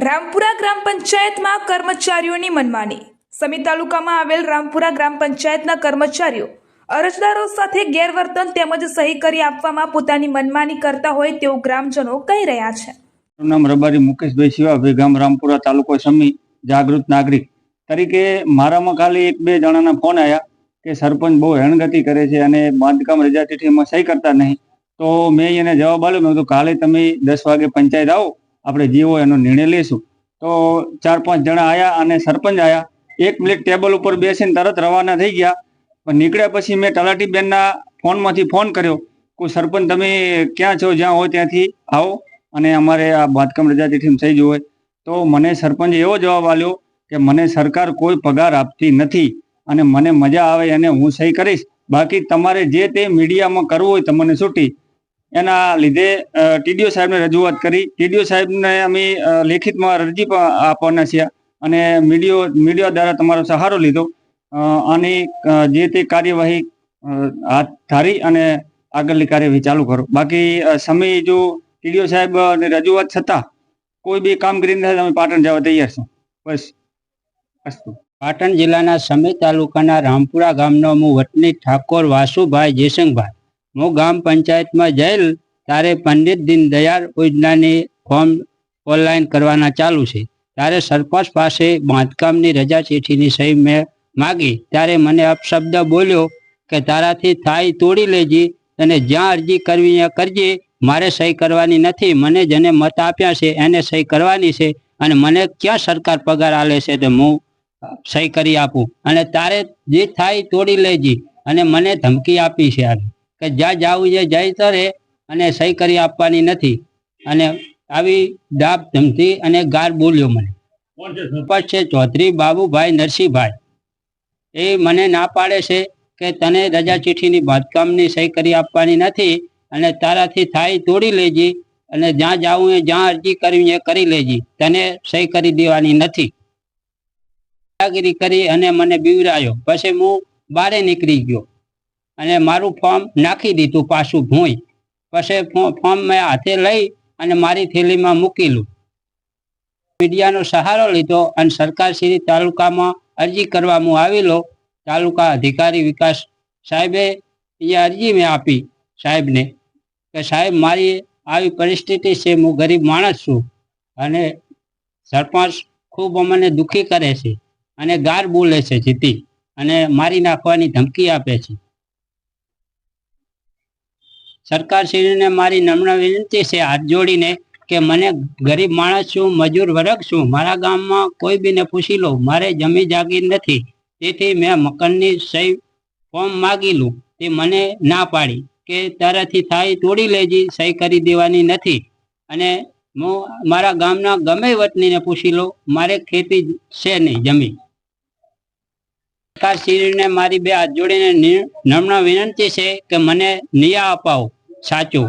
રામપુરા ગ્રામ પંચાયતમાં કર્મચારીઓની મનમાની। સમી તાલુકામાં આવેલ રામપુરા ગ્રામ પંચાયતના કર્મચારીઓ અરજદારો સાથે ગેરવર્તન તેમજ સહી કરી આપવામાં પોતાની મનમાની કરતા હોય તેવું ગ્રામજનો કહી રહ્યા છે। મારું નામ રબારી મુકેશભાઈ શિવાભાઈ, ગામ રામપુરા, તાલુકો સમી, જાગૃત નાગરિક તરીકે મારામાં ખાલી એક બે જણાના ફોન આવ્યા કે સરપંચ બહુ હેણગતિ કરે છે અને બાંધકામ રજા ચિઠ્ઠીમાં સહી કરતા નહીં। તો મેં એને જવાબ આપ્યો, મેં કીધું કાલે તમે 10 વાગે પંચાયત આવો, આપણે જે હોય એનો નિર્ણય લઈશું। તો 4-5 જણા આવ્યા અને સરપંચ આવ્યા, 1 મિનિટ ટેબલ ઉપર બેસીને તરત રવાના થઈ ગયા। પણ નીકળ્યા પછી મેં તલાટીબેનના ફોનમાંથી ફોન કર્યો કે સરપંચ તમે ક્યાં છો, જ્યાં હોય ત્યાંથી આવો અને અમારે આ બાંધકામ રજા ચિઠ્ઠીમાં સહી જોવે। તો મને સરપંચે એવો જવાબ આપ્યો કે મને સરકાર કોઈ પગાર આપતી નથી અને મને મજા આવે અને હું સહી કરીશ, બાકી તમારે જે તે મીડિયામાં કરવું હોય તમને છૂટી। એના લીધે ટીડીઓ સાહેબને રજૂઆત કરી। ટીડીઓ સાહેબને અમે લેખિતમાં અરજી પણ આપવાના છીએ અને મીડિયા દ્વારા તમારો સહારો લીધો અને જે તે કાર્યવાહી હાથ ધારી અને આગળની કાર્યવાહી ચાલુ કરો। બાકી સમય જો ટીડીઓ સાહેબની રજૂઆત છતાં કોઈ બી કામગીરી નથી, અમે પાટણ જવા તૈયાર છું। બસ અસ્તુ। પાટણ જિલ્લાના સમી તાલુકાના રામપુરા ગામનો હું વતની ઠાકોર વાસુભાઈ જયસિંહભાઈ। હું ગામ પંચાયતમાં જયેલ ત્યારે પંડિત દીનદયાળ યોજનાની ફોર્મ ઓનલાઈન કરવાના ચાલુ છે। ત્યારે સરપંચ પાસે બાંધકામની રજા ચિઠ્ઠીની સહી મેં માગી ત્યારે મને અપશબ્દ બોલ્યો કે તારાથી થાય તોડી લેજે અને જ્યાં અરજી કરવી ત્યાં કરજે, મારે સહી કરવાની નથી, મને જેને મત આપ્યા છે એને સહી કરવાની છે અને મને ક્યાં સરકાર પગાર આલે છે તો હું સહી કરી આપું અને તારે જે થાય તોડી લેજે અને મને ધમકી આપી છે આવી કે જ્યાં જાવું છે જઈ તરે અને સહી કરી આપવાની નથી અને આવી દાબ ધમકી અને ગાર બોલ્યો મને। સરપંચ છે ચૌધરી બાબુભાઈ નરસિંહભાઈ, એ મને ના પાડે છે કે તને રજા ચિઠ્ઠીની બાંધકામની સહી કરી આપવાની નથી અને તારાથી થાય તોડી લેજે અને જ્યાં જાવું એ જ્યાં અરજી કરવી એ કરી લેજે, તને સહી કરી દેવાની નથી। દાદાગીરી કરી અને મને બીવરાયો। પછી હું બારે નીકળી ગયો અને મારું ફોર્મ નાખી દીધું પાછું ભૂંય। પછી ફોર્મ મેં હાથે લઈ અને મારી થેલીમાં મૂકેલું। મીડિયાનો સહારો લીધો અને સરકારશ્રી તાલુકામાં અરજી કરવા હું આવેલો। તાલુકા અધિકારી વિકાસ સાહેબે એ અરજી મેં આપી સાહેબને કે સાહેબ મારી આવી પરિસ્થિતિ છે, હું ગરીબ માણસ છું અને સરપંચ ખૂબ અમને દુઃખી કરે છે અને ગાર બોલે છે જીતી અને મારી નાખવાની ધમકી આપે છે। સરકારશ્રીને મારી નમ્ર વિનંતી છે હાથ જોડીને કે મને ગરીબ માણસ છું, મજૂર વર્ગ છું, મારા ગામમાં કોઈ બીને પૂછી લો, મારે જમી જાગીર નથી, તેથી મેં મકાનની સહી ફોર્મ માગેલું, તે મને ના પાડી કે તારાથી થાય તોડી લેજે, સહી કરી દેવાની નથી અને હું મારા ગામના ગમે વતનીને પૂછી લો, મારે ખેતી છે નહીં જમીન। સરકારશ્રીને મારી બે હાથ જોડીને નમ્ર વિનંતી છે કે મને ન્યાય અપાવો સાચો।